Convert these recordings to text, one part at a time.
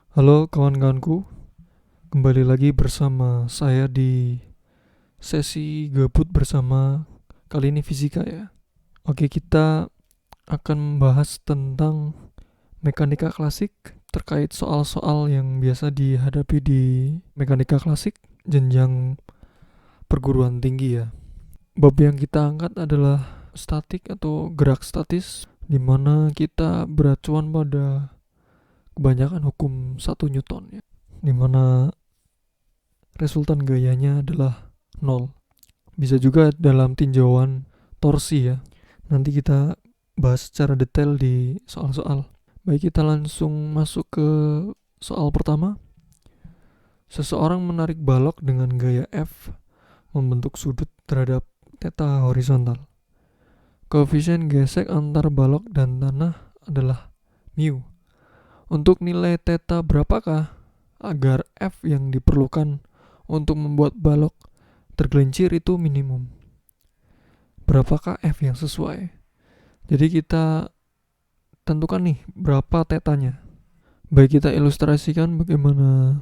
Halo kawan-kawanku, kembali lagi bersama saya di sesi gabut bersama, kali ini fisika ya. Oke, kita akan membahas tentang mekanika klasik terkait soal-soal yang biasa dihadapi di mekanika klasik jenjang perguruan tinggi ya. Bab yang kita angkat adalah statik atau gerak statis, di mana kita beracuan pada kebanyakan hukum 1 Newton ya, di mana resultan gayanya adalah nol. Bisa juga dalam tinjauan torsi ya. Nanti kita bahas secara detail di soal-soal. Baik, kita langsung masuk ke soal pertama. Seseorang menarik balok dengan gaya F membentuk sudut terhadap theta horizontal. Koefisien gesek antar balok dan tanah adalah mu. Untuk nilai theta berapakah agar F yang diperlukan untuk membuat balok tergelincir itu minimum? Berapakah F yang sesuai? Jadi kita tentukan nih berapa tetanya. Baik, kita ilustrasikan bagaimana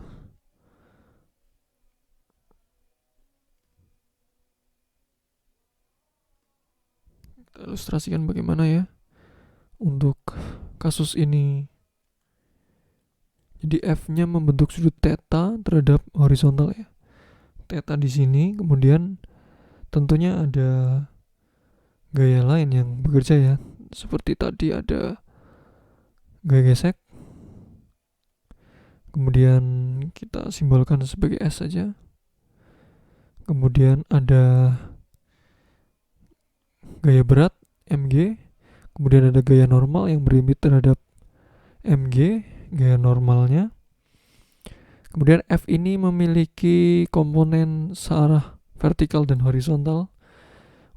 ya untuk kasus ini. Jadi F-nya membentuk sudut theta terhadap horizontal ya. Theta di sini, kemudian tentunya ada gaya lain yang bekerja ya. Seperti tadi ada gaya gesek, kemudian kita simbolkan sebagai S saja. Kemudian ada gaya berat mg, kemudian ada gaya normal yang berimbit terhadap mg, gaya normalnya. Kemudian F ini memiliki komponen searah vertikal dan horizontal.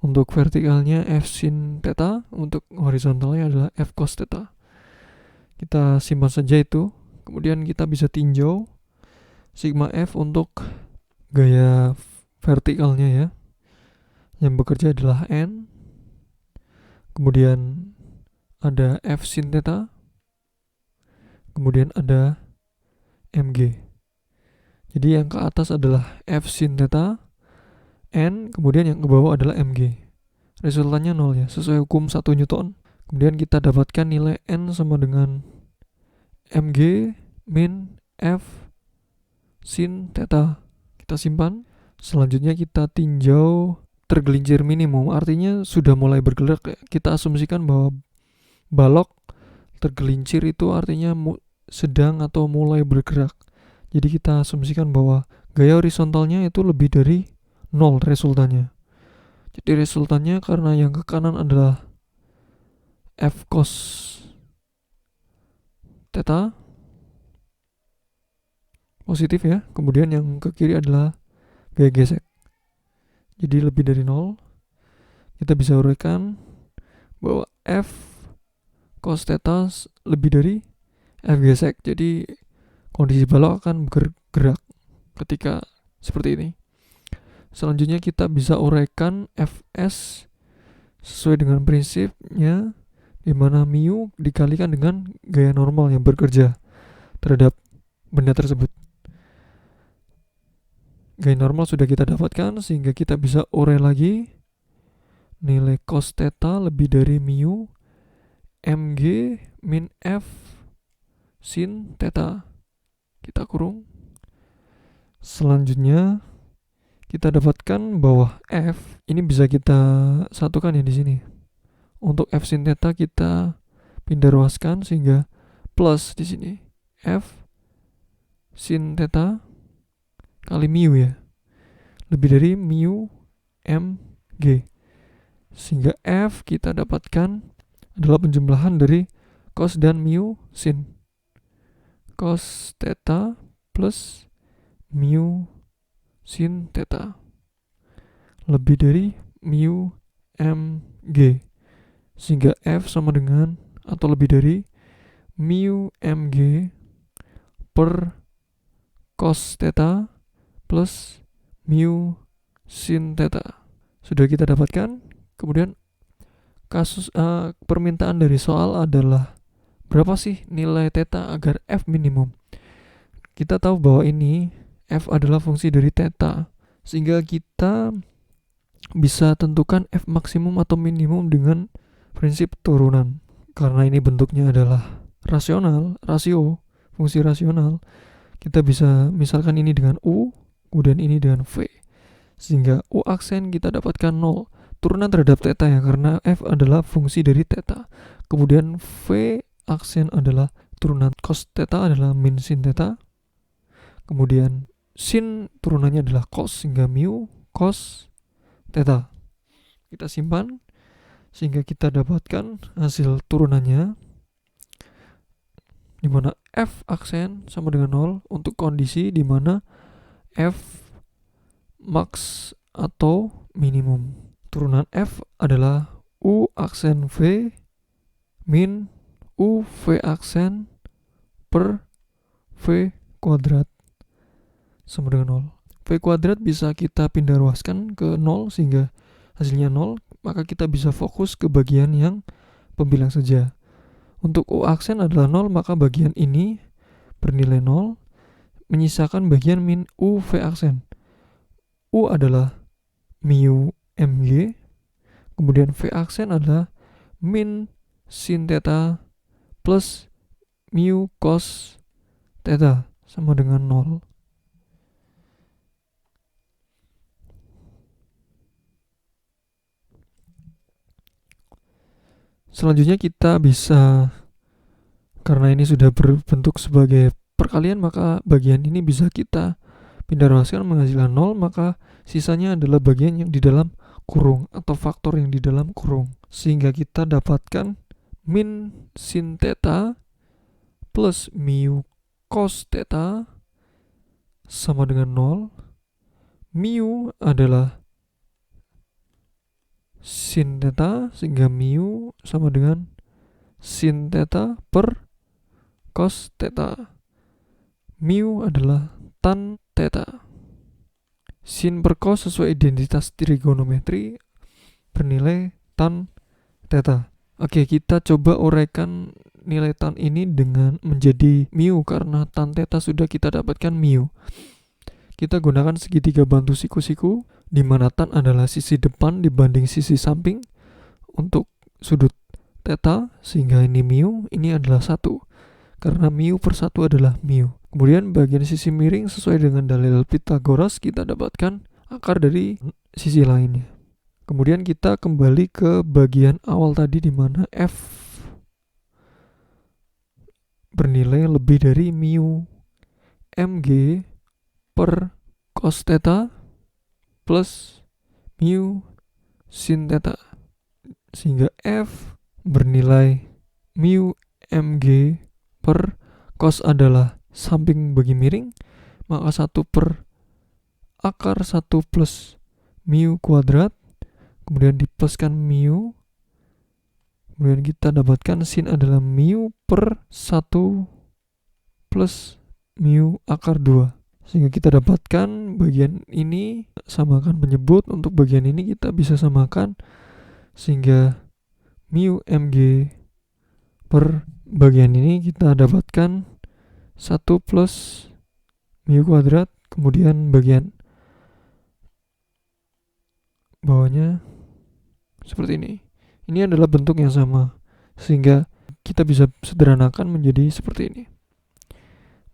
Untuk vertikalnya F sin theta, untuk horizontalnya adalah F cos theta. Kita simpan saja itu. Kemudian kita bisa tinjau sigma F untuk gaya vertikalnya ya. Yang bekerja adalah N. Kemudian ada F sin theta. Kemudian ada mg. Jadi yang ke atas adalah F sin theta, N, kemudian yang ke bawah adalah mg. Resultannya 0 ya, sesuai hukum 1 Newton. Kemudian kita dapatkan nilai N sama dengan mg min F sin theta. Kita simpan. Selanjutnya kita tinjau tergelincir minimum, artinya sudah mulai bergerak ya. Kita asumsikan bahwa balok tergelincir itu artinya sedang atau mulai bergerak. Jadi kita asumsikan bahwa gaya horizontalnya itu lebih dari 0 resultannya. Jadi resultannya karena yang ke kanan adalah F cos theta positif ya. Kemudian yang ke kiri adalah gaya gesek. Jadi lebih dari 0. Kita bisa uraikan bahwa F cos theta lebih dari F gesek. Jadi kondisi balok akan bergerak ketika seperti ini. Selanjutnya kita bisa uraikan Fs sesuai dengan prinsipnya, di mana mu dikalikan dengan gaya normal yang bekerja terhadap benda tersebut. Gaya normal sudah kita dapatkan, sehingga kita bisa urai lagi nilai cos theta lebih dari mu mg min F sin theta. Kita kurung. Selanjutnya kita dapatkan bahwa F ini bisa kita satukan ya di sini. Untuk F sin theta kita pindah ruaskan sehingga plus di sini F sin theta kali mu ya, lebih dari mu mg, sehingga F kita dapatkan adalah penjumlahan dari cos dan mu sin. Cos theta plus mu sin theta lebih dari mu mg, sehingga F sama dengan atau lebih dari mu mg per cos theta plus mu sin theta. Sudah kita dapatkan. Kemudian permintaan dari soal adalah berapa sih nilai theta agar F minimum. kita tahu bahwa ini f adalah fungsi dari theta, sehingga kita bisa tentukan f maksimum atau minimum dengan prinsip turunan. Karena ini bentuknya adalah rasional, rasio, fungsi rasional, kita bisa misalkan ini dengan u, kemudian ini dengan v, sehingga u aksen kita dapatkan 0 turunan terhadap theta ya, karena f adalah fungsi dari theta. Kemudian v aksen adalah turunan cos theta adalah min sin theta. Kemudian sin turunannya adalah cos, sehingga mu cos theta. Kita simpan sehingga kita dapatkan hasil turunannya, di mana f aksen sama dengan 0 untuk kondisi di mana f max atau minimum. Turunan f adalah u aksen v min u v aksen per v kuadrat sama dengan 0. V kuadrat bisa kita pindah ruaskan ke 0 sehingga hasilnya 0, maka kita bisa fokus ke bagian yang pembilang saja. Untuk u aksen adalah 0, maka bagian ini bernilai 0, menyisakan bagian min u v aksen. U adalah mu mg, kemudian v aksen adalah min sin theta plus mu cos theta sama dengan 0. Selanjutnya kita bisa, karena ini sudah berbentuk sebagai perkalian, maka bagian ini bisa kita pindah ruaskan menghasilkan 0, maka sisanya adalah bagian yang di dalam kurung atau faktor yang di dalam kurung, sehingga kita dapatkan min sin theta plus mu cos theta sama dengan 0. Mu adalah sin theta, sehingga mu sama dengan sin theta per cos theta. Mu adalah tan theta. Sin per cos sesuai identitas trigonometri bernilai tan theta. Oke, kita coba uraikan nilai tan ini dengan menjadi mu, karena tan theta sudah kita dapatkan mu. Kita gunakan segitiga bantu siku-siku, di mana tan adalah sisi depan dibanding sisi samping untuk sudut theta, sehingga ini mu, ini adalah 1. Karena mu per 1 adalah mu. Kemudian bagian sisi miring sesuai dengan dalil Pythagoras kita dapatkan akar dari sisi lainnya. Kemudian kita kembali ke bagian awal tadi, di mana f bernilai lebih dari mu mg per cos theta plus mu sin theta, sehingga f bernilai mu mg per cos adalah samping bagi miring, maka 1 per akar 1 plus mu kuadrat, kemudian dipluskan mu, kemudian kita dapatkan sin adalah mu per 1 plus mu akar 2, sehingga kita dapatkan bagian ini samakan penyebut, untuk bagian ini kita bisa samakan, sehingga mu mg per bagian ini kita dapatkan 1 plus mu kuadrat, kemudian bagian bawahnya seperti ini. Ini adalah bentuk yang sama, sehingga kita bisa sederhanakan menjadi seperti ini.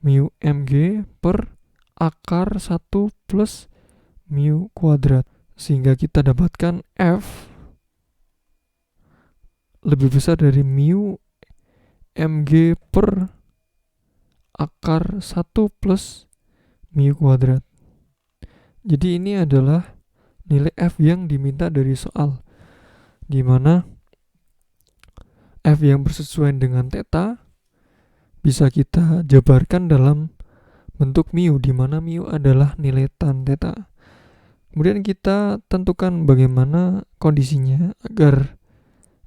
Mu mg per akar 1 plus mu kuadrat, sehingga kita dapatkan f lebih besar dari mu mg per akar 1 plus mu kuadrat. Jadi ini adalah nilai f yang diminta dari soal, di mana f yang bersesuaian dengan theta bisa kita jabarkan dalam bentuk mu, di mana mu adalah nilai tan theta. Kemudian kita tentukan bagaimana kondisinya agar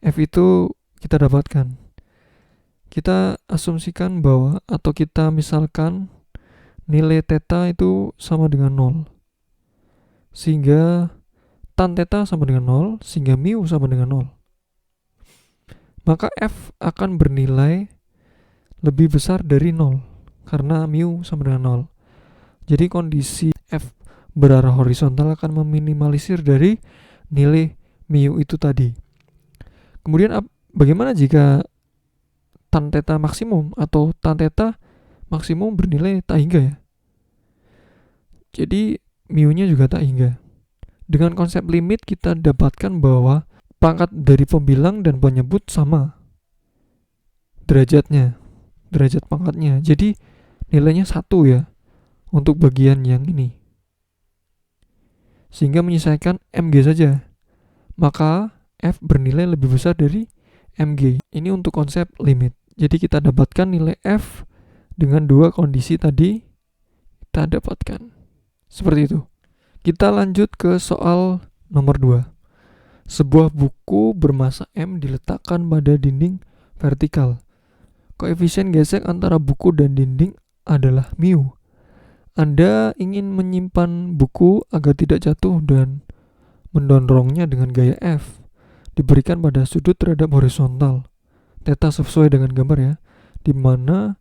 f itu kita dapatkan. Kita asumsikan bahwa, atau kita misalkan nilai theta itu sama dengan 0, sehingga tan theta sama dengan 0, sehingga mu sama dengan 0. Maka f akan bernilai lebih besar dari 0, karena mu sama dengan 0. Jadi kondisi F berarah horizontal akan meminimalisir dari nilai mu itu tadi. Kemudian bagaimana jika tan theta maksimum atau tan theta maksimum bernilai tak hingga ya? Jadi mu-nya juga tak hingga. Dengan konsep limit kita dapatkan bahwa pangkat dari pembilang dan penyebut sama derajatnya, derajat pangkatnya. Jadi nilainya 1 ya untuk bagian yang ini. Sehingga menyelesaikan mg saja. Maka F bernilai lebih besar dari mg. Ini untuk konsep limit. Jadi kita dapatkan nilai F dengan dua kondisi tadi kita dapatkan. Seperti itu. Kita lanjut ke soal nomor 2. Sebuah buku bermasa M diletakkan pada dinding vertikal. Koefisien gesek antara buku dan dinding adalah mu. Anda ingin menyimpan buku agar tidak jatuh dan mendorongnya dengan gaya F. Diberikan pada sudut terhadap horizontal. Theta sesuai dengan gambar ya. Di mana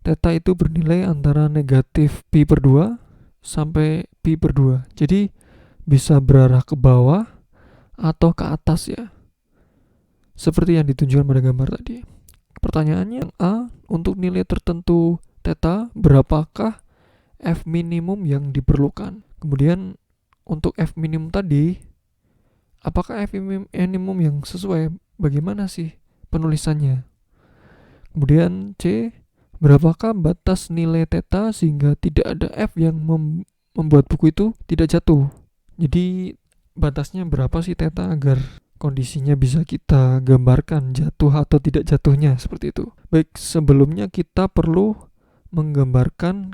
theta itu bernilai antara negatif pi per 2 sampai pi per 2. Jadi bisa berarah ke bawah atau ke atas ya. Seperti yang ditunjukkan pada gambar tadi. Pertanyaannya yang A, untuk nilai tertentu theta berapakah F minimum yang diperlukan? Kemudian untuk F minimum tadi, apakah F minimum yang sesuai? Bagaimana sih penulisannya? Kemudian C, berapakah batas nilai theta sehingga tidak ada F yang membuat buku itu tidak jatuh? Jadi batasnya berapa sih theta agar kondisinya bisa kita gambarkan jatuh atau tidak jatuhnya, seperti itu. Baik, sebelumnya kita perlu menggambarkan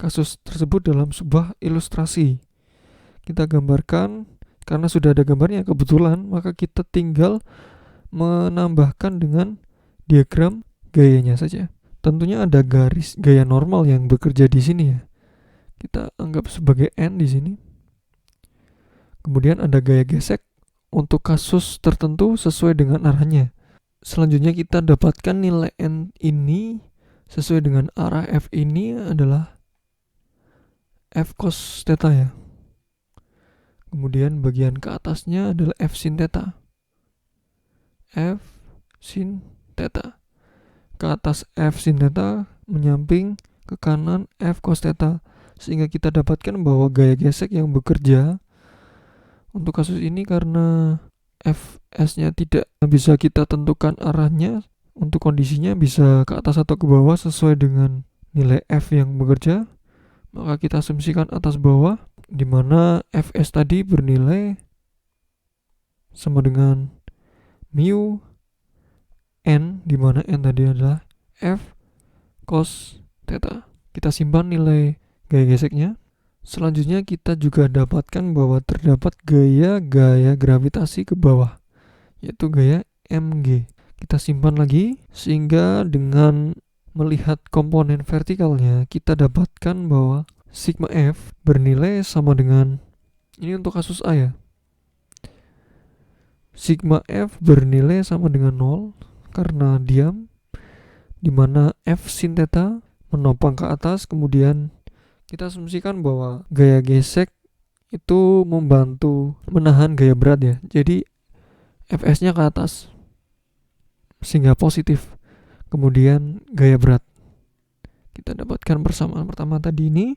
kasus tersebut dalam sebuah ilustrasi. Kita gambarkan, karena sudah ada gambarnya kebetulan, maka kita tinggal menambahkan dengan diagram gayanya saja. Tentunya ada garis gaya normal yang bekerja di sini ya. Kita anggap sebagai N di sini. Kemudian ada gaya gesek untuk kasus tertentu sesuai dengan arahnya. Selanjutnya kita dapatkan nilai N ini sesuai dengan arah F ini adalah F cos theta ya. Kemudian bagian ke atasnya adalah F sin theta. F sin theta. Ke atas F sin theta menyamping ke kanan F cos theta. Sehingga kita dapatkan bahwa gaya gesek yang bekerja untuk kasus ini karena Fs-nya tidak bisa kita tentukan arahnya, untuk kondisinya bisa ke atas atau ke bawah sesuai dengan nilai F yang bekerja, maka kita asumsikan atas bawah, di mana Fs tadi bernilai sama dengan mu n, di mana n tadi adalah F cos theta. Kita simpan nilai gaya geseknya. Selanjutnya kita juga dapatkan bahwa terdapat gaya gravitasi ke bawah, yaitu gaya mg. Kita simpan lagi, sehingga dengan melihat komponen vertikalnya kita dapatkan bahwa sigma F bernilai sama dengan, ini untuk kasus A ya, sigma F bernilai sama dengan 0 karena diam, dimana F sin theta menopang ke atas. Kemudian kita asumsikan bahwa gaya gesek itu membantu menahan gaya berat ya. Jadi Fs-nya ke atas sehingga positif. Kemudian gaya berat kita dapatkan persamaan pertama tadi ini.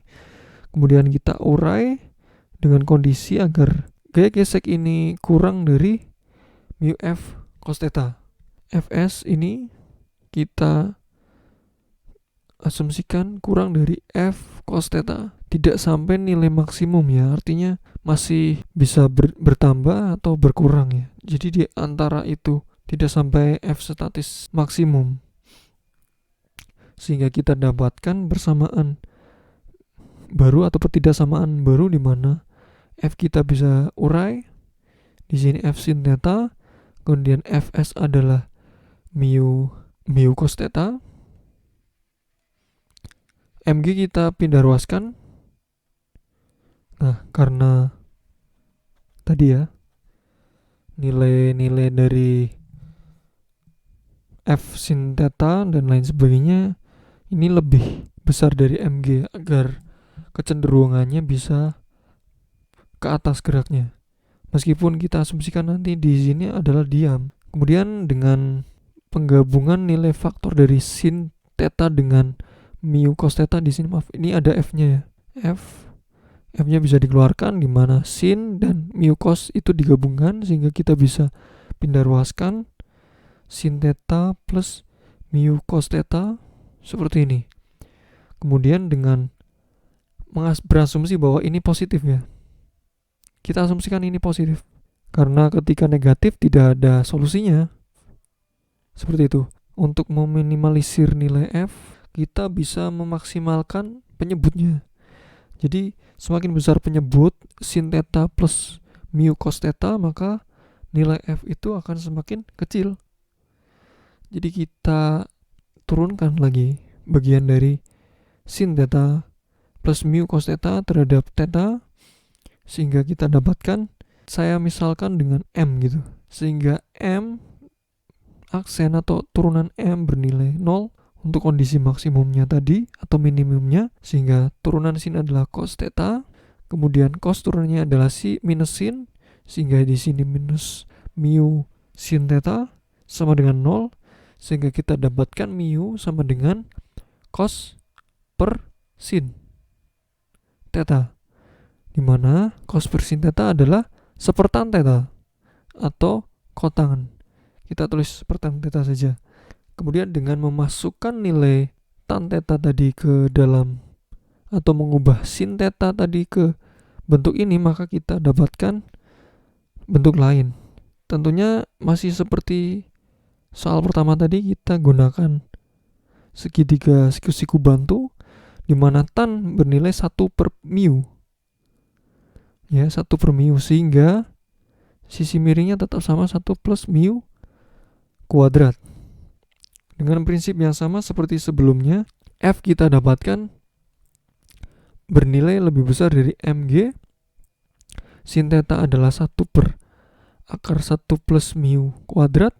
Kemudian kita urai dengan kondisi agar gaya gesek ini kurang dari mu F cos theta. Fs ini kita asumsikan kurang dari F cos theta, tidak sampai nilai maksimum ya, artinya masih bisa bertambah atau berkurang ya. Jadi di antara itu, tidak sampai F statis maksimum, sehingga kita dapatkan bersamaan baru atau pertidaksamaan baru, di mana F kita bisa urai di sini F sin theta, kemudian Fs adalah mu cos theta. Mg kita pindah ruaskan. Nah, karena tadi ya, nilai-nilai dari F sin theta dan lain sebagainya ini lebih besar dari mg agar kecenderungannya bisa ke atas geraknya. Meskipun kita asumsikan nanti di sini adalah diam. Kemudian dengan penggabungan nilai faktor dari sin theta dengan mu cos theta di sini, maaf, ini ada f-nya ya. F-nya bisa dikeluarkan di mana sin dan mu cos itu digabungkan sehingga kita bisa pindah ruaskan sin theta plus mu cos theta seperti ini. Kemudian dengan berasumsi bahwa ini positif ya. Kita asumsikan ini positif. Karena ketika negatif tidak ada solusinya. Seperti itu. Untuk meminimalisir nilai F, kita bisa memaksimalkan penyebutnya. Jadi semakin besar penyebut sin theta plus mu cos theta, maka nilai F itu akan semakin kecil. Jadi kita turunkan lagi bagian dari sin theta plus mu cos theta terhadap theta, sehingga kita dapatkan, saya misalkan dengan M gitu, sehingga M aksen atau turunan M bernilai 0 untuk kondisi maksimumnya tadi atau minimumnya, sehingga turunan sin adalah cos theta, kemudian cos turunannya adalah minus sin, sehingga di sini minus mu sin theta sama dengan 0, sehingga kita dapatkan mu sama dengan cos per sin theta, dimana cos per sin theta adalah sepertan theta atau kotangan. Kita tulis sepertan theta saja. Kemudian dengan memasukkan nilai tan theta tadi ke dalam atau mengubah sin theta tadi ke bentuk ini, maka kita dapatkan bentuk lain. Tentunya masih seperti soal pertama tadi, kita gunakan segitiga siku bantu di mana tan bernilai 1 per mu. Ya, 1 per mu, sehingga sisi miringnya tetap sama 1 plus mu kuadrat. Dengan prinsip yang sama seperti sebelumnya, F kita dapatkan bernilai lebih besar dari mg. Sin theta adalah 1 per akar 1 plus mu kuadrat,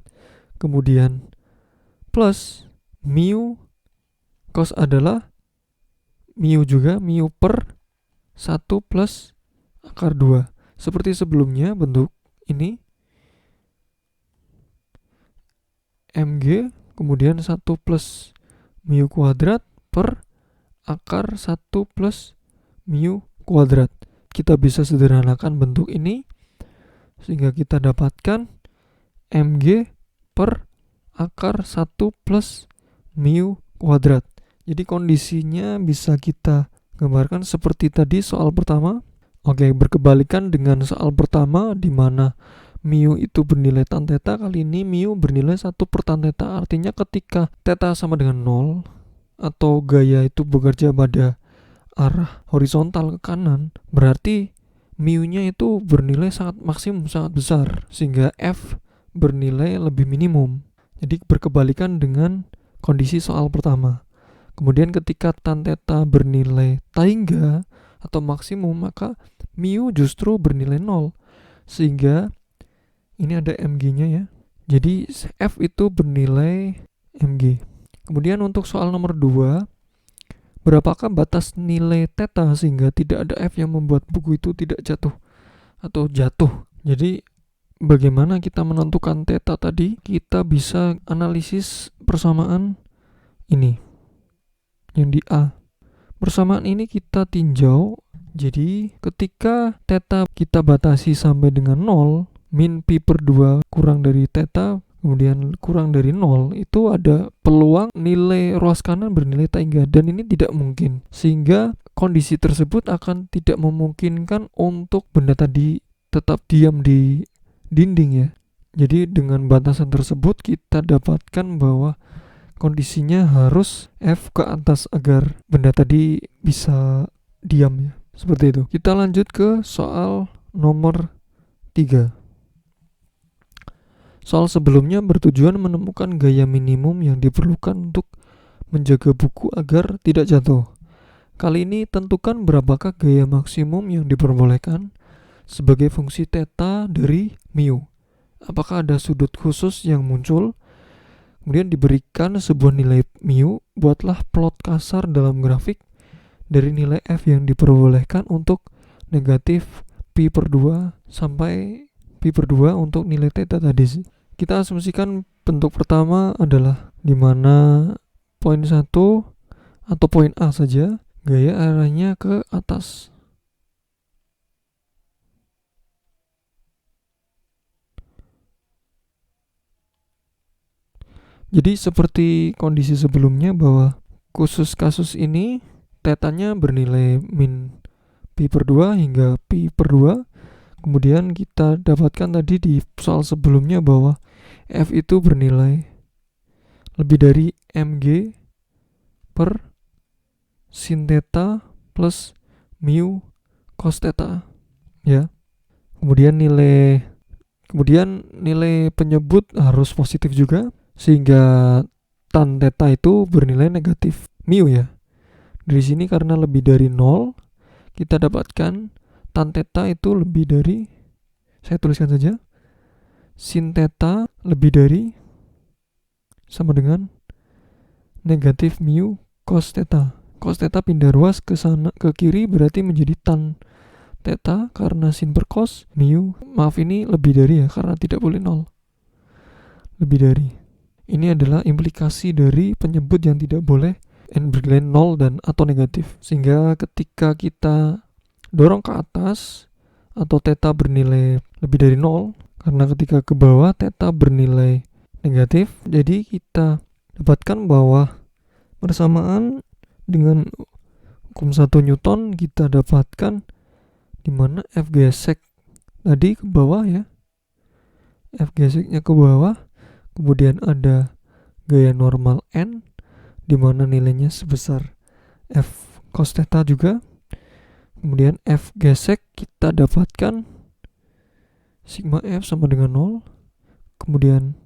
kemudian plus mu cos adalah mu juga, mu per 1 plus akar 2. Seperti sebelumnya bentuk ini, mg kemudian 1 plus mu kuadrat per akar 1 plus mu kuadrat. Kita bisa sederhanakan bentuk ini sehingga kita dapatkan mg per akar 1 plus mu kuadrat. Jadi kondisinya bisa kita gambarkan seperti tadi soal pertama. Oke, berkebalikan dengan soal pertama di mana mu itu bernilai tan theta, kali ini mu bernilai 1 per tan theta. Artinya ketika theta sama dengan 0 atau gaya itu bekerja pada arah horizontal ke kanan, berarti mu-nya itu bernilai sangat maksimum, sangat besar, sehingga F bernilai lebih minimum. Jadi berkebalikan dengan kondisi soal pertama. Kemudian ketika tan theta bernilai taingga atau maksimum, maka mu justru bernilai 0, sehingga ini ada mg-nya ya. Jadi F itu bernilai mg. Kemudian untuk soal nomor 2, berapakah batas nilai theta sehingga tidak ada F yang membuat buku itu tidak jatuh atau jatuh. Jadi bagaimana kita menentukan theta tadi? Kita bisa analisis persamaan ini yang di A. Persamaan ini kita tinjau. Jadi ketika theta kita batasi sampai dengan 0, min pi per 2 kurang dari theta, kemudian kurang dari 0, itu ada peluang nilai ruas kanan bernilai taingga, dan ini tidak mungkin, sehingga kondisi tersebut akan tidak memungkinkan untuk benda tadi tetap diam di dinding ya. Jadi dengan batasan tersebut kita dapatkan bahwa kondisinya harus F ke atas agar benda tadi bisa diam ya. Seperti itu. Kita lanjut ke soal nomor 3. Soal sebelumnya bertujuan menemukan gaya minimum yang diperlukan untuk menjaga buku agar tidak jatuh. Kali ini tentukan berapakah gaya maksimum yang diperbolehkan sebagai fungsi theta dari mu. Apakah ada sudut khusus yang muncul? Kemudian diberikan sebuah nilai mu, buatlah plot kasar dalam grafik dari nilai f yang diperbolehkan untuk negatif pi per 2 sampai pi per 2 untuk nilai theta tadi. Kita asumsikan bentuk pertama adalah di mana poin 1 atau poin A saja, gaya arahnya ke atas. Jadi seperti kondisi sebelumnya bahwa khusus kasus ini tetanya bernilai min pi per 2 hingga pi per 2. Kemudian kita dapatkan tadi di soal sebelumnya bahwa f itu bernilai lebih dari mg per sin theta plus mu cos theta ya. Kemudian nilai penyebut harus positif juga, sehingga tan theta itu bernilai negatif mu ya. Dari sini karena lebih dari 0, kita dapatkan tan theta itu lebih dari, saya tuliskan saja, sin theta lebih dari sama dengan negatif mu cos theta. Cos theta pindah ruas ke sana ke kiri berarti menjadi tan theta karena sin per cos mu. Maaf, ini lebih dari ya, karena tidak boleh 0. Lebih dari. Ini adalah implikasi dari penyebut yang tidak boleh bernilai 0 dan atau negatif. Sehingga ketika kita dorong ke atas atau theta bernilai lebih dari 0, karena ketika ke bawah theta bernilai negatif, jadi kita dapatkan bahwa bersamaan dengan hukum 1 Newton kita dapatkan di mana F gesek tadi ke bawah ya. F geseknya ke bawah, kemudian ada gaya normal N di mana nilainya sebesar F cos theta juga. Kemudian F gesek kita dapatkan sigma F sama dengan 0. Kemudian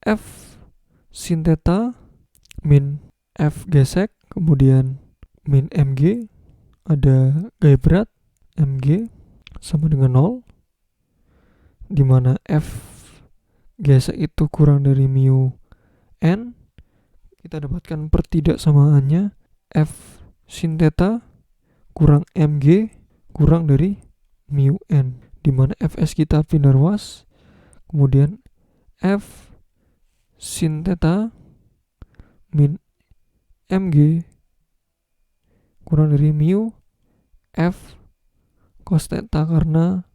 F sin theta min F gesek, kemudian min mg, ada gaya berat mg sama dengan 0, dimana F gesek itu kurang dari mu n. Kita dapatkan pertidaksamaannya F sin theta kurang mg kurang dari mu n, dimana fs kita pindah ruas. Kemudian F sin theta min mg kurang dari mu F cos theta karena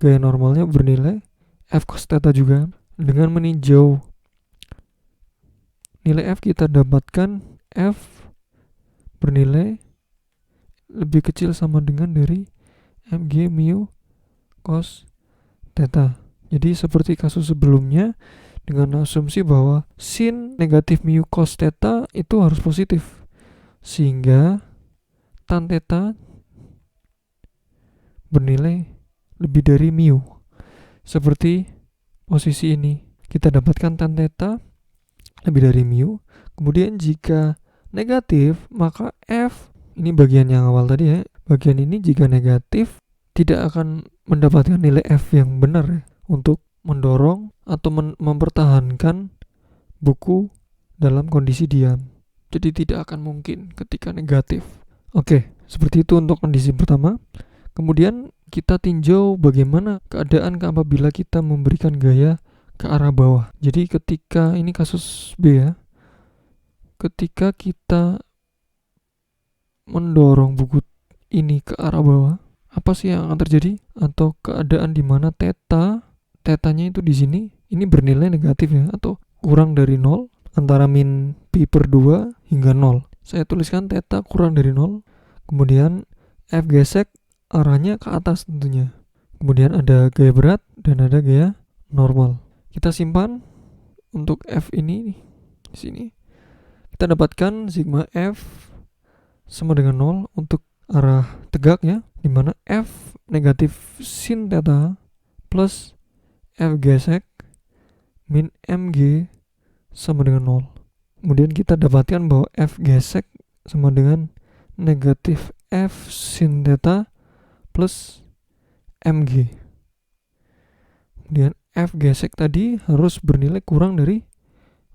gaya normalnya bernilai F cos theta juga. Dengan meninjau nilai F kita dapatkan F bernilai lebih kecil sama dengan dari mg mu cos theta. Jadi seperti kasus sebelumnya, dengan asumsi bahwa sin negatif mu cos theta itu harus positif, sehingga tan theta bernilai lebih dari mu. Seperti posisi ini, kita dapatkan tan theta lebih dari mu. Kemudian jika negatif, maka F, ini bagian yang awal tadi ya, bagian ini jika negatif tidak akan mendapatkan nilai F yang benar ya, untuk mendorong atau mempertahankan buku dalam kondisi diam. Jadi tidak akan mungkin ketika negatif. Oke, seperti itu untuk kondisi pertama. Kemudian kita tinjau bagaimana keadaan apabila kita memberikan gaya ke arah bawah. Jadi ketika ini kasus B ya, ketika kita mendorong buku ini ke arah bawah, apa sih yang akan terjadi? Atau keadaan di mana tetanya itu di sini ini bernilai negatif ya, atau kurang dari 0, antara min pi per 2 hingga 0. Saya tuliskan theta kurang dari 0. Kemudian F gesek arahnya ke atas tentunya. Kemudian ada gaya berat dan ada gaya normal. Kita simpan untuk F ini di sini. Kita dapatkan sigma F sama dengan 0 untuk arah tegak ya, dimana F negatif sin theta plus F gesek min mg sama dengan 0. Kemudian kita dapatkan bahwa F gesek sama dengan negatif F sin theta plus mg. Kemudian F gesek tadi harus bernilai kurang dari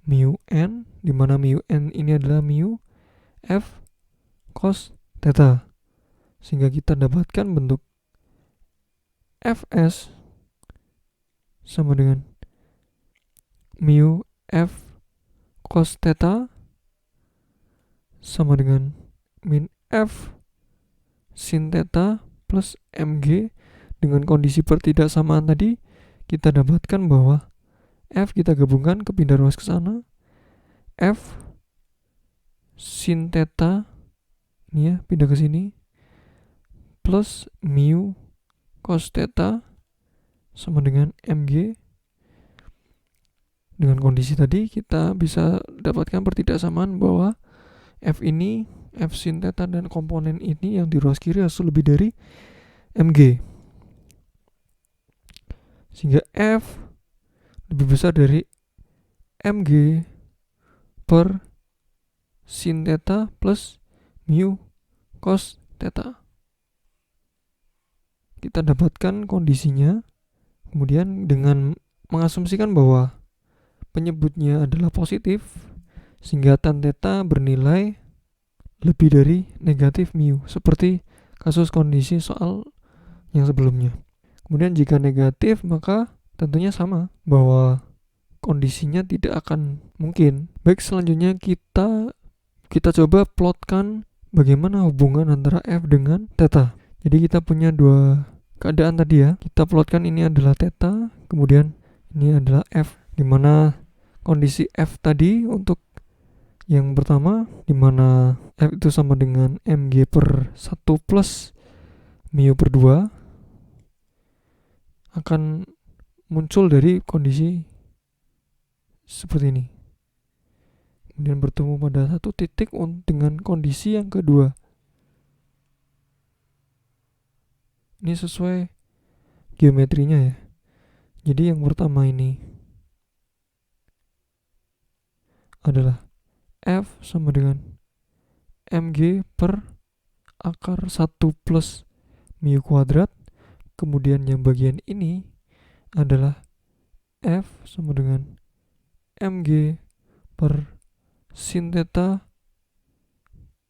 mu n, di mana mu n ini adalah mu f cos theta, sehingga kita dapatkan bentuk fs sama dengan mu f cos theta sama dengan min f sin theta plus mg. Dengan kondisi pertidaksamaan tadi, kita dapatkan bahwa f kita gabungkan ke pindah ruas ke sana, f sin theta ini ya pindah ke sini plus mu cos theta sama dengan mg. Dengan kondisi tadi kita bisa dapatkan pertidaksamaan bahwa f ini, f sin theta dan komponen ini yang di ruas kiri harus lebih dari mg, sehingga f lebih besar dari mg per sin theta plus mu cos theta. Kita dapatkan kondisinya. Kemudian dengan mengasumsikan bahwa penyebutnya adalah positif, sehingga tan theta bernilai lebih dari negatif mu, seperti kasus kondisi soal yang sebelumnya. Kemudian jika negatif, maka tentunya sama, bahwa kondisinya tidak akan mungkin. Baik, selanjutnya kita coba plotkan bagaimana hubungan antara f dengan theta. Jadi kita punya dua keadaan tadi ya. Kita plotkan ini adalah theta, kemudian ini adalah f, dimana kondisi f tadi untuk yang pertama, dimana f itu sama dengan mg per 1 plus mu per 2, akan muncul dari kondisi seperti ini. Kemudian bertemu pada satu titik dengan kondisi yang kedua. Ini sesuai geometrinya ya. Jadi yang pertama ini adalah f sama dengan mg per akar 1 plus mu kuadrat. Kemudian yang bagian ini adalah f sama dengan mg per sin theta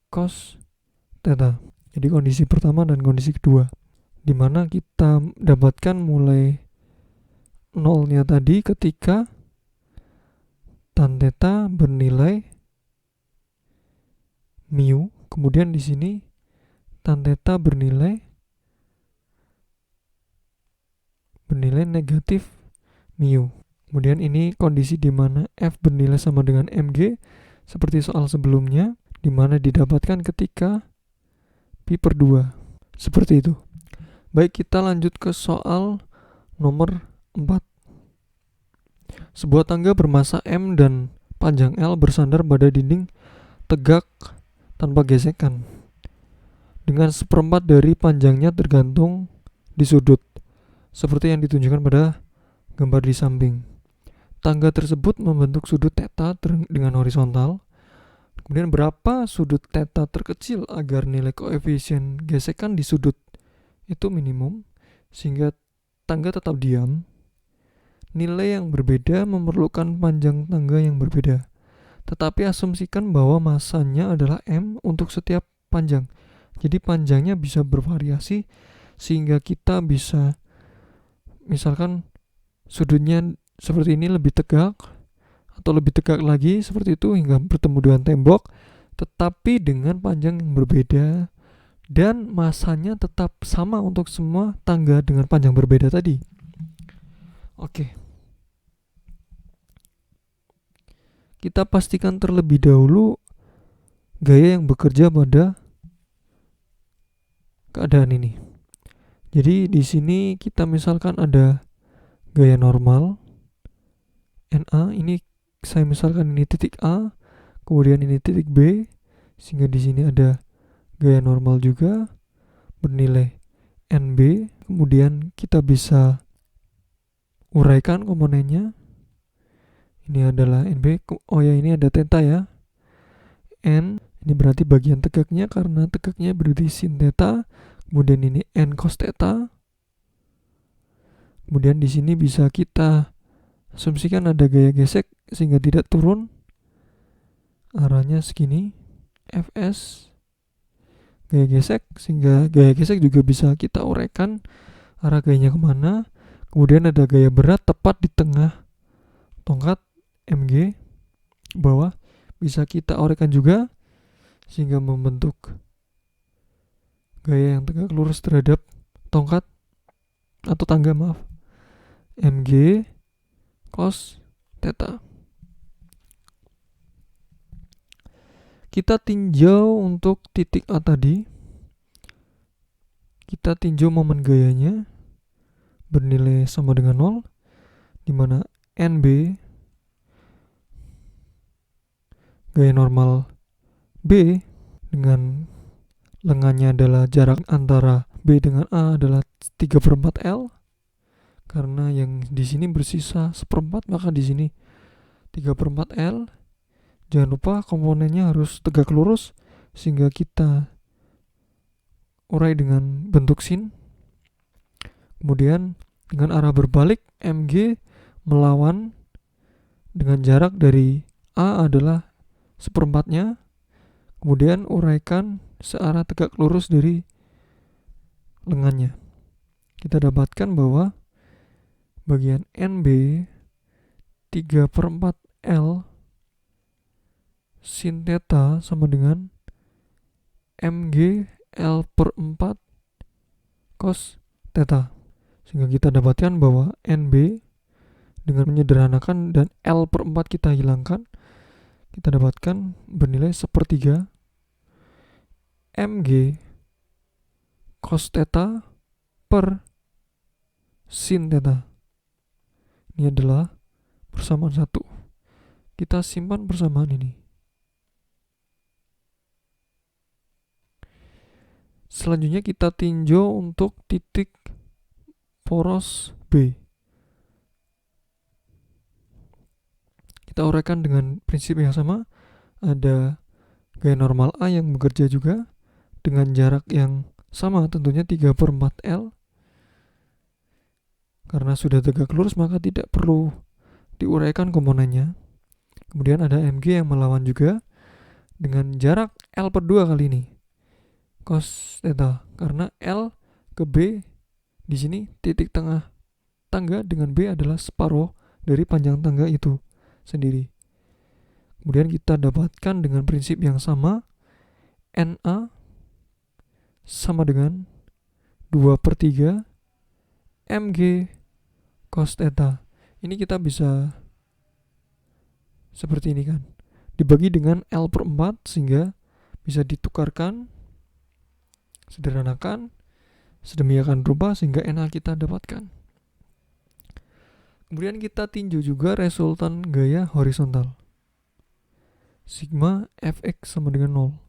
cos theta. Jadi kondisi pertama dan kondisi kedua, dimana kita dapatkan mulai nolnya tadi ketika tan theta bernilai mu, kemudian di sini tan theta bernilai negatif mu. Kemudian ini kondisi di mana f bernilai sama dengan mg, seperti soal sebelumnya, di mana didapatkan ketika pi per 2. Seperti itu. Baik, kita lanjut ke soal nomor 4. Sebuah tangga bermasa m dan panjang L bersandar pada dinding tegak tanpa gesekan, dengan seperempat dari panjangnya tergantung di sudut, seperti yang ditunjukkan pada gambar di samping. Tangga tersebut membentuk sudut theta dengan horizontal. Kemudian berapa sudut theta terkecil agar nilai koefisien gesekan di sudut itu minimum, sehingga tangga tetap diam. Nilai yang berbeda memerlukan panjang tangga yang berbeda. Tetapi asumsikan bahwa masanya adalah m untuk setiap panjang. Jadi panjangnya bisa bervariasi, sehingga kita bisa misalkan sudutnya seperti ini lebih tegak, atau lebih tegak lagi seperti itu hingga bertemu dengan tembok, tetapi dengan panjang yang berbeda dan masanya tetap sama untuk semua tangga dengan panjang berbeda tadi. Oke. Kita pastikan terlebih dahulu gaya yang bekerja pada keadaan ini. Jadi di sini kita misalkan ada gaya normal NA, ini saya misalkan ini titik A, kemudian ini titik B, sehingga di sini ada gaya normal juga bernilai NB. Kemudian kita bisa uraikan komponennya. Ini adalah NB. Oh ya, ini ada theta ya. N ini berarti bagian tegaknya, karena tegaknya berarti sin theta. Kemudian ini N cos theta. Kemudian di sini bisa kita asumsikan ada gaya gesek sehingga tidak turun, arahnya segini, Fs gaya gesek, sehingga gaya gesek juga bisa kita uraikan arah gayanya kemana. Kemudian ada gaya berat tepat di tengah tongkat Mg bawah, bisa kita uraikan juga sehingga membentuk gaya yang tegak lurus terhadap tongkat atau tangga, maaf, Mg cos theta. Kita tinjau untuk titik A tadi. Kita tinjau momen gayanya bernilai sama dengan 0, di mana NB gaya normal B dengan lengannya adalah jarak antara B dengan A adalah 3/4 L. Karena yang di sini bersisa 1/4, maka di sini 3/4 L. Jangan lupa komponennya harus tegak lurus sehingga kita urai dengan bentuk sin. Kemudian dengan arah berbalik, Mg melawan dengan jarak dari A adalah 1/4-nya. Kemudian uraikan searah tegak lurus dari lengannya. Kita dapatkan bahwa bagian NB 3/4 L sin theta sama dengan Mg L/4 cos theta. Sehingga kita dapatkan bahwa NB dengan menyederhanakan dan L/4 kita hilangkan, kita dapatkan bernilai 1/3 Mg cos theta per sin theta. Ini adalah persamaan 1. Kita simpan persamaan ini. Selanjutnya kita tinjau untuk titik poros B. Kita uraikan dengan prinsip yang sama. Ada gaya normal A yang bekerja juga dengan jarak yang sama, tentunya 3/4 L. Karena sudah tegak lurus maka tidak perlu diuraikan komponennya. Kemudian ada Mg yang melawan juga dengan jarak L/2 kali ini, cos theta, karena L ke B di sini titik tengah tangga dengan B adalah separuh dari panjang tangga itu sendiri. Kemudian kita dapatkan dengan prinsip yang sama, Na sama dengan 2/3 Mg cos theta. Ini kita bisa seperti ini kan, dibagi dengan L/4 sehingga bisa ditukarkan, sederhanakan sedemikian rupa sehingga Na kita dapatkan. Kemudian kita tinjau juga resultan gaya horizontal. Sigma Fx sama dengan 0.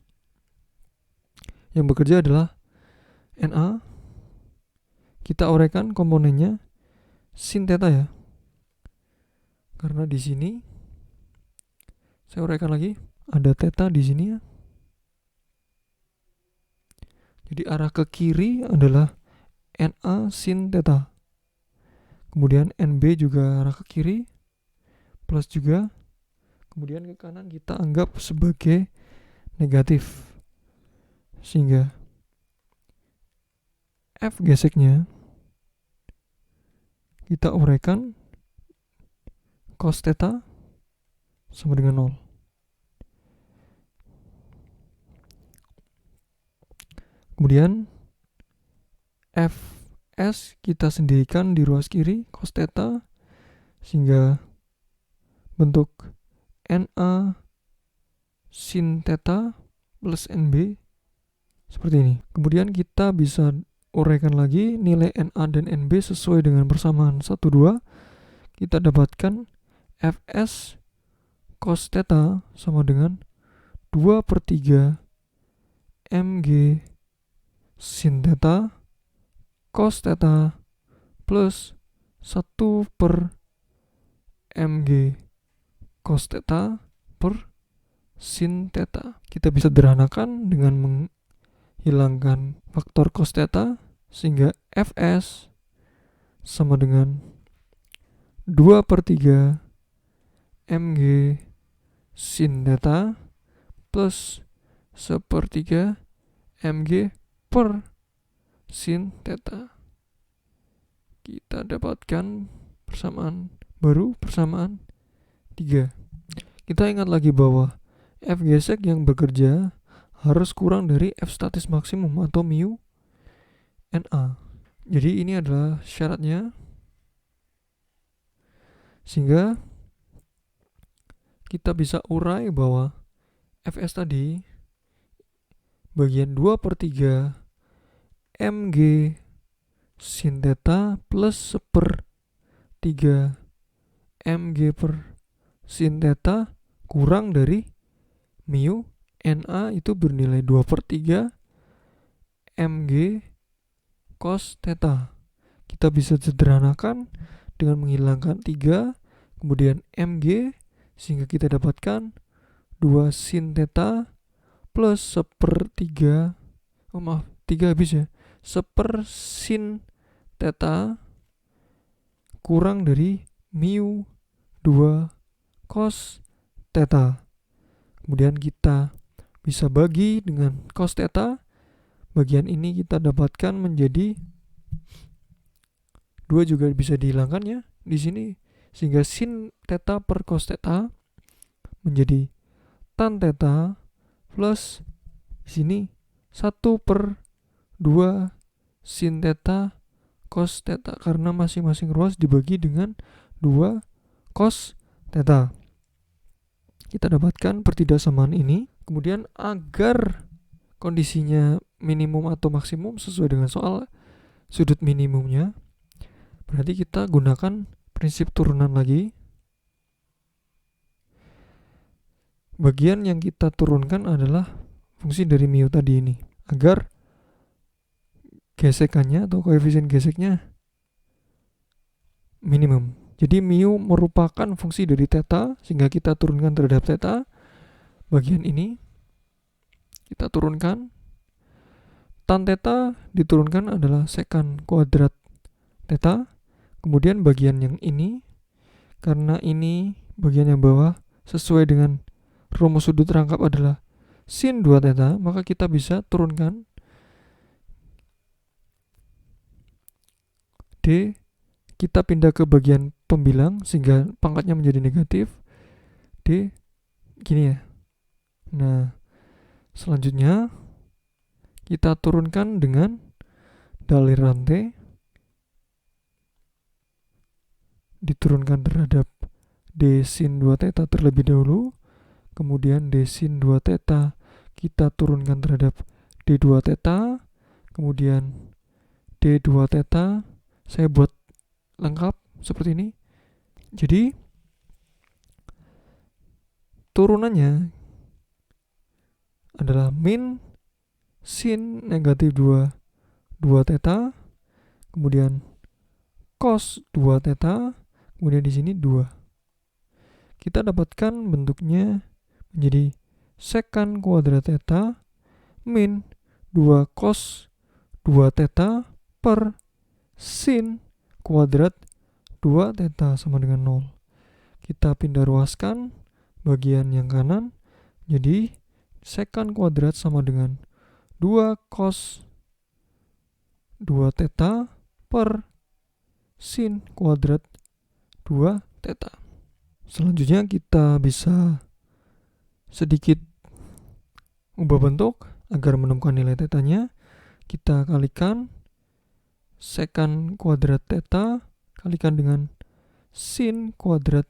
Yang bekerja adalah Na. Kita uraikan komponennya sin theta ya. Karena di sini saya uraikan lagi, ada theta di sini ya. Jadi arah ke kiri adalah Na sin theta. Kemudian NB juga arah ke kiri plus juga. Kemudian ke kanan kita anggap sebagai negatif. Sehingga F geseknya kita uraikan cos theta sama dengan 0. Kemudian Fs kita sendirikan di ruas kiri cos theta sehingga bentuk Na sin theta plus NB seperti ini. Kemudian kita bisa uraikan lagi nilai Na dan Nb sesuai dengan persamaan 1, 2. Kita dapatkan Fs cos theta sama dengan 2/3 Mg sin theta cos theta plus 1/Mg cos theta per sin theta. Kita bisa sederhanakan dengan menghilangkan faktor cos theta sehingga Fs sama dengan 2/3 mg sin theta plus 1/3 mg per sin theta. Kita dapatkan persamaan baru, persamaan 3. Kita ingat lagi bahwa F gesek yang bekerja harus kurang dari F statis maksimum atau mu NA. Jadi ini adalah syaratnya, sehingga kita bisa urai bahwa Fs tadi bagian 2/3 mg sin theta plus 1/3 mg per sin theta kurang dari mu NA itu bernilai 2/3 mg cos theta. Kita bisa sederhanakan dengan menghilangkan 3, kemudian mg, sehingga kita dapatkan 2 sin theta plus 1/3, 3 habis ya, 1 sin theta kurang dari mu 2 cos theta. Kemudian kita bisa bagi dengan cos theta. Bagian ini kita dapatkan menjadi 2 juga bisa dihilangkan ya di sini, sehingga sin theta per cos theta menjadi tan theta plus di sini 1/2 sin theta cos theta, karena masing-masing ruas dibagi dengan 2 cos theta. Kita dapatkan pertidaksamaan ini. Kemudian agar kondisinya minimum atau maksimum sesuai dengan soal sudut minimumnya, berarti kita gunakan prinsip turunan lagi. Bagian yang kita turunkan adalah fungsi dari mu tadi ini, agar gesekannya atau koefisien geseknya minimum. Jadi mu merupakan fungsi dari theta, sehingga kita turunkan terhadap theta. Bagian ini kita turunkan. Tan theta diturunkan adalah sekan kuadrat theta. Kemudian bagian yang ini, karena ini bagian yang bawah sesuai dengan rumus sudut rangkap adalah sin 2 theta, maka kita bisa turunkan D, kita pindah ke bagian pembilang sehingga pangkatnya menjadi negatif. D gini ya. Nah, selanjutnya kita turunkan dengan dalil rantai, diturunkan terhadap D sin 2 theta terlebih dahulu, kemudian D sin 2 theta kita turunkan terhadap D2 theta, kemudian D2 theta saya buat lengkap seperti ini. Jadi turunannya adalah min sin negatif 2 theta, kemudian cos 2 theta, kemudian di sini 2. Kita dapatkan bentuknya menjadi sekan kuadrat theta min 2 cos 2 theta per sin kuadrat 2 theta sama dengan 0. Kita pindah ruaskan bagian yang kanan, jadi sekan kuadrat sama dengan 2 cos 2 theta per sin kuadrat 2 theta. Selanjutnya kita bisa sedikit ubah bentuk agar menemukan nilai tetanya. Kita kalikan sekan kuadrat theta kalikan dengan sin kuadrat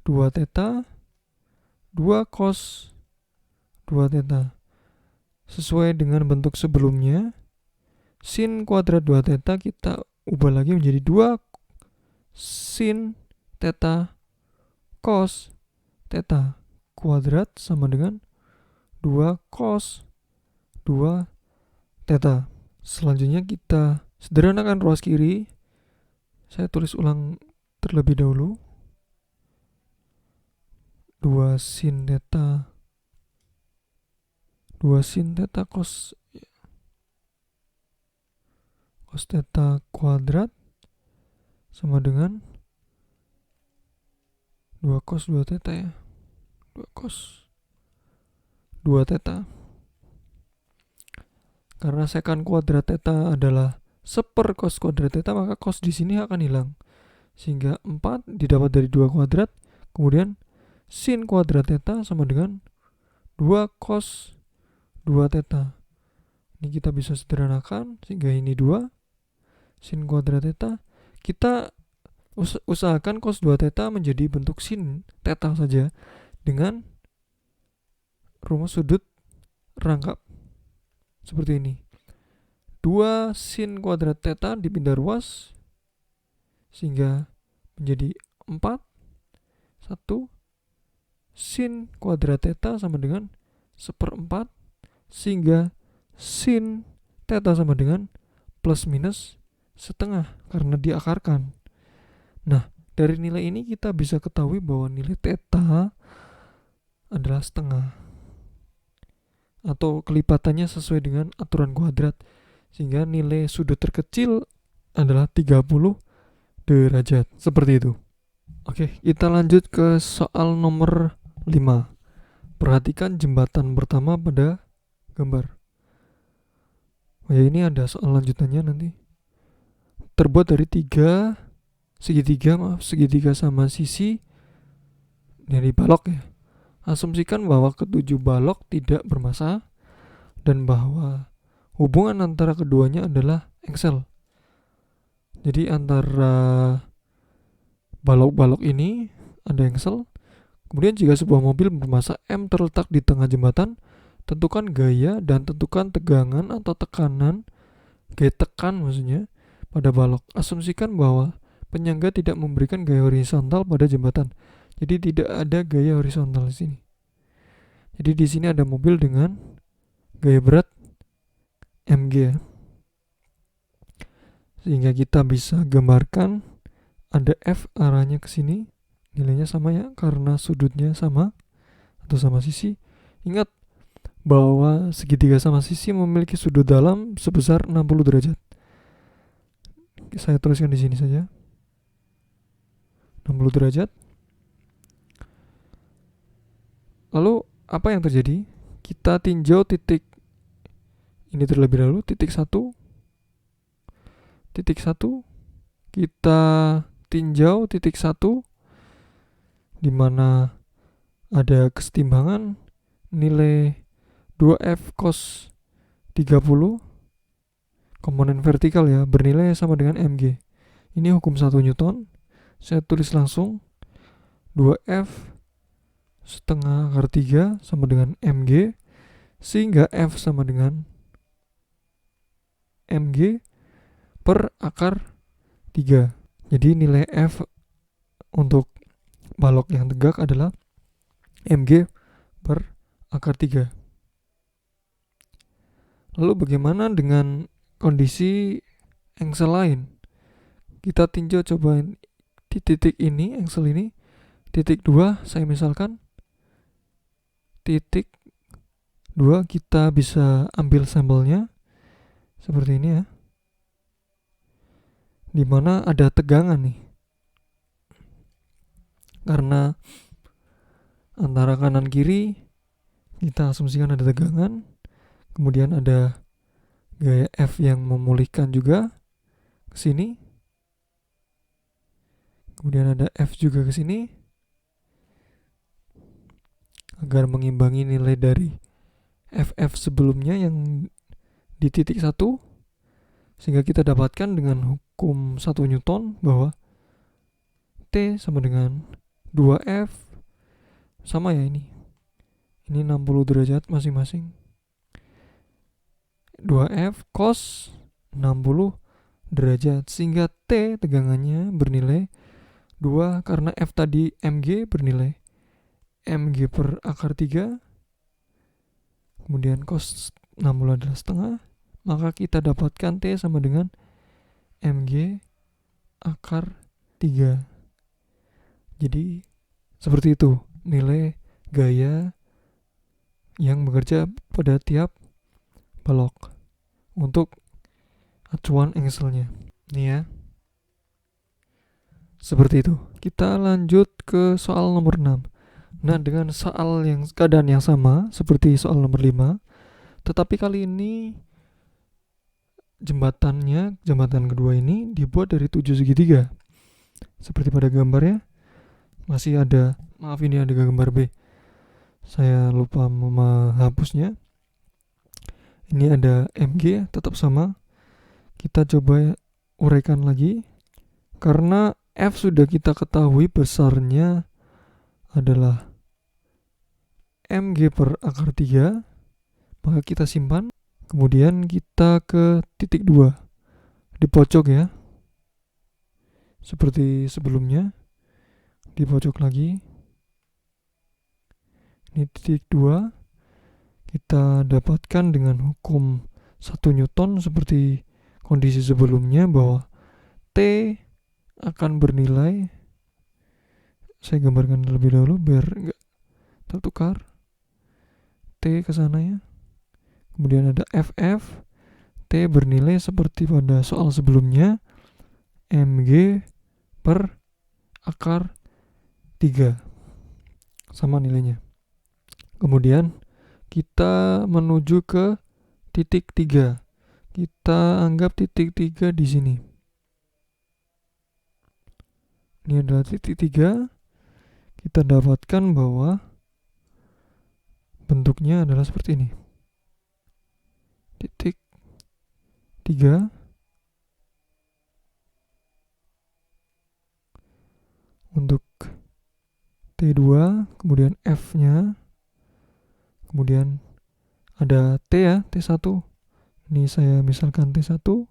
2 theta 2 cos 2 theta. Sesuai dengan bentuk sebelumnya, sin kuadrat 2 theta kita ubah lagi menjadi 2 sin theta cos theta kuadrat sama dengan 2 cos 2 theta. Selanjutnya kita sederhanakan ruas kiri. Saya tulis ulang terlebih dahulu. 2 sin theta cos theta kuadrat sama dengan 2 cos 2 theta ya. 2 cos 2 theta. Karena secant kuadrat theta adalah seper cos kuadrat theta, maka cos di sini akan hilang. Sehingga 4 didapat dari 2 kuadrat. Kemudian sin kuadrat theta sama dengan 2 cos 2 theta. Ini kita bisa sederhanakan sehingga ini 2 sin kuadrat theta. Kita usahakan cos 2 theta menjadi bentuk sin theta saja dengan rumus sudut rangkap seperti ini. 2 sin kuadrat theta dipindah ruas sehingga menjadi 4. 1 sin kuadrat theta sama dengan 1/4 sehingga sin theta sama dengan plus minus setengah karena diakarkan. Nah, dari nilai ini kita bisa ketahui bahwa nilai theta adalah setengah atau kelipatannya sesuai dengan aturan kuadrat, sehingga nilai sudut terkecil adalah 30 derajat. Seperti itu. Oke, kita lanjut ke soal nomor 5. Perhatikan jembatan pertama pada gambar. Oh ya, ini ada soal lanjutannya nanti. Terbuat dari segitiga sama sisi dari balok ya. Asumsikan bahwa ketujuh balok tidak bermassa dan bahwa hubungan antara keduanya adalah angsel. Jadi antara balok-balok ini ada angsel. Kemudian jika sebuah mobil bermassa M terletak di tengah jembatan, tentukan gaya dan tentukan tegangan atau tekanan, gaya tekan maksudnya, pada balok. Asumsikan bahwa penyangga tidak memberikan gaya horizontal pada jembatan. Jadi tidak ada gaya horizontal di sini. Jadi di sini ada mobil dengan gaya berat mg. Sehingga kita bisa gambarkan ada F arahnya ke sini. Nilainya sama ya karena sudutnya sama atau sama sisi. Ingat bahwa segitiga sama sisi memiliki sudut dalam sebesar 60 derajat. Saya tuliskan di sini saja. 60 derajat. Lalu apa yang terjadi? Kita tinjau titik ini terlebih dahulu, titik 1. Titik 1. Kita tinjau titik 1 di mana ada kesetimbangan nilai 2F cos 30 komponen vertikal ya bernilai sama dengan mg. Ini hukum 1 Newton. Saya tulis langsung 2F setengah akar 3 sama dengan mg, sehingga F sama dengan mg per akar 3. Jadi nilai F untuk balok yang tegak adalah mg per akar 3. Lalu bagaimana dengan kondisi angsel lain? Kita tinjau coba di titik ini, angsel ini, titik 2 saya misalkan. Titik 2 kita bisa ambil sampelnya seperti ini ya. Dimana ada tegangan nih. Karena antara kanan kiri kita asumsikan ada tegangan. Kemudian ada gaya F yang memulihkan juga ke sini. Kemudian ada F juga ke sini agar mengimbangi nilai dari FF sebelumnya yang di titik 1, sehingga kita dapatkan dengan hukum 1 Newton bahwa T sama dengan 2F sama ya ini 60 derajat masing-masing. 2F cos 60 derajat, sehingga T tegangannya bernilai 2 karena F tadi mg bernilai mg per akar 3. Kemudian cos 60 adalah setengah, maka kita dapatkan T sama dengan mg akar 3. Jadi seperti itu nilai gaya yang bekerja pada tiap balok untuk acuan angselnya. Nih ya. Seperti itu. Kita lanjut ke soal nomor 6. Nah, dengan soal yang keadaan yang sama seperti soal nomor 5, tetapi kali ini jembatan kedua ini dibuat dari 7 segitiga. Seperti pada gambarnya, masih ada, maaf ini ada gambar B. Saya lupa menghapusnya. Ini ada MG tetap sama. Kita coba uraikan lagi. Karena F sudah kita ketahui besarnya adalah MG per akar 3, maka kita simpan. Kemudian kita ke titik 2 di pojok ya. Seperti sebelumnya, di pojok lagi. Ini titik 2 kita dapatkan dengan hukum 1 Newton seperti kondisi sebelumnya bahwa T akan bernilai, saya gambarkan terlebih dahulu biar enggak tertukar. T ke sana ya. Kemudian ada FF. T bernilai seperti pada soal sebelumnya, MG per akar 3. Sama nilainya. Kemudian kita menuju ke titik 3. Kita anggap titik 3 di sini. Ini adalah titik 3. Kita dapatkan bahwa bentuknya adalah seperti ini. Titik 3 untuk T2, kemudian F-nya, kemudian ada T ya, T1. Ini saya misalkan T1, 1.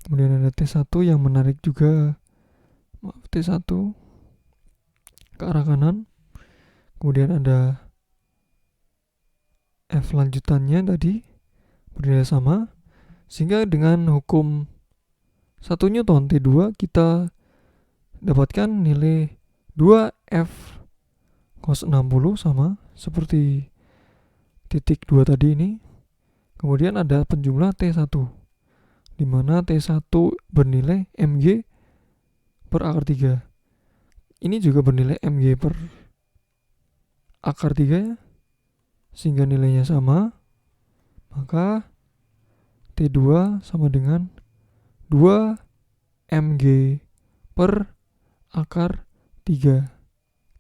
Kemudian ada T1 yang menarik juga, maaf, T1 ke arah kanan. Kemudian ada F lanjutannya tadi bernilai sama. Sehingga dengan hukum 1 Newton T2 kita dapatkan nilai 2F cos 60 sama seperti titik 2 tadi ini. Kemudian ada penjumlah T1, di mana T1 bernilai MG per akar 3. Ini juga bernilai MG per akar 3 ya, sehingga nilainya sama. Maka T2 sama dengan 2 MG per akar 3.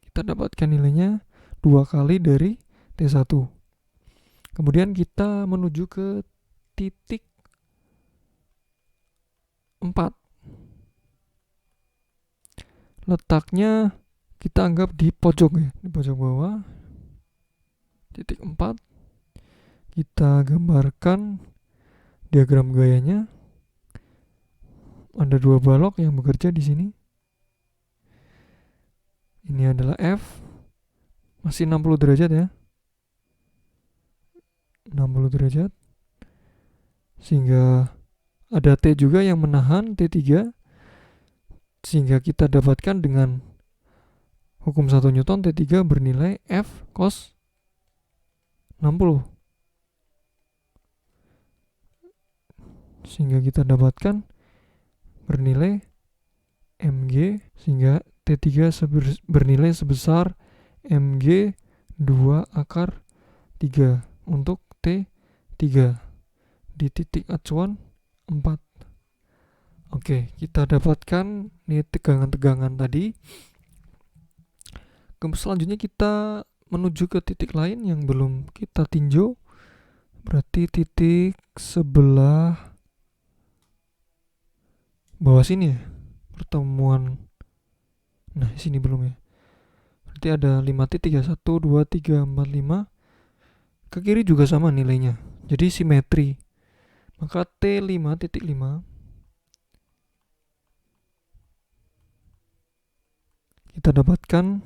Kita dapatkan nilainya 2 kali dari T1. Kemudian kita menuju ke titik 4. Letaknya kita anggap di pojok ya, di pojok bawah. Titik 4. Kita gambarkan diagram gayanya. Ada 2 balok yang bekerja di sini. Ini adalah F, masih 60 derajat ya. 60 derajat. Sehingga ada T juga yang menahan T3. Sehingga kita dapatkan dengan hukum 1 Newton T3 bernilai F cos 60. Sehingga kita dapatkan bernilai MG, sehingga T3 bernilai sebesar MG 2 akar 3 untuk T3 di titik acuan 4. Oke, kita dapatkan nih tegangan-tegangan tadi. Selanjutnya kita menuju ke titik lain yang belum kita tinjau. Berarti titik sebelah bawah sini ya, pertemuan. Nah, sini belum ya. Berarti ada 5 titik ya, 1, 2, 3, 4, 5. Ke kiri juga sama nilainya. Jadi simetri. Maka T5.5 kita dapatkan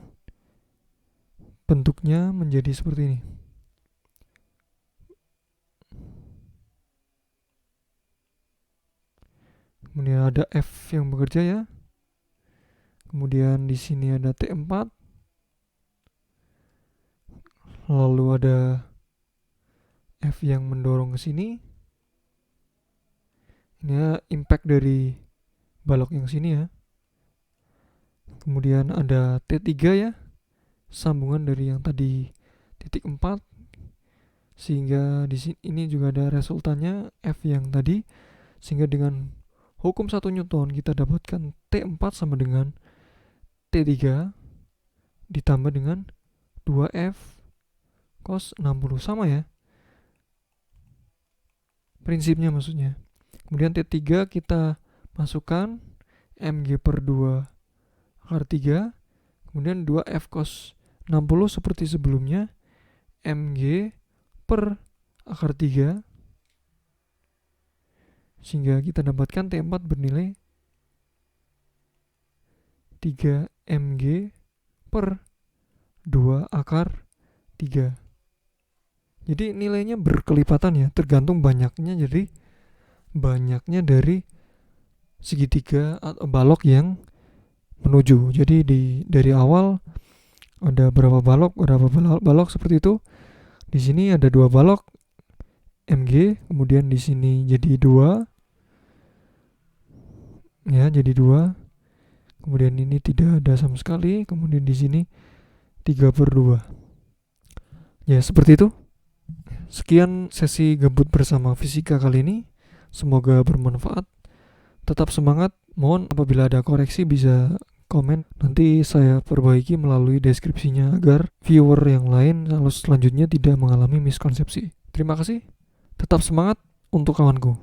bentuknya menjadi seperti ini. Kemudian ada F yang bekerja ya. Kemudian di sini ada T4. Lalu ada F yang mendorong ke sini. Ini ya impact dari balok yang sini ya. Kemudian ada T3 ya, sambungan dari yang tadi titik 4, sehingga di sini ini juga ada resultannya F yang tadi, sehingga dengan hukum 1 Newton kita dapatkan T4 sama dengan T3 ditambah dengan 2F cos 60, sama ya prinsipnya maksudnya. Kemudian T3 kita masukkan mg per 2 akar 3, kemudian 2F cos 60 seperti sebelumnya, mg per akar 3, sehingga kita dapatkan T4 bernilai 3 mg per 2 akar 3. Jadi nilainya berkelipatan ya, tergantung banyaknya, jadi banyaknya dari segitiga atau balok yang menuju. Jadi dari awal ada berapa balok seperti itu. Di sini ada 2 balok mg, kemudian di sini jadi 2 ya, jadi 2. Kemudian ini tidak ada sama sekali, kemudian di sini 3/2. Ya, seperti itu. Sekian sesi gabut bersama fisika kali ini. Semoga bermanfaat. Tetap semangat. Mohon apabila ada koreksi bisa komen. Nanti saya perbaiki melalui deskripsinya agar viewer yang lain selanjutnya tidak mengalami miskonsepsi. Terima kasih. Tetap semangat untuk kawanku.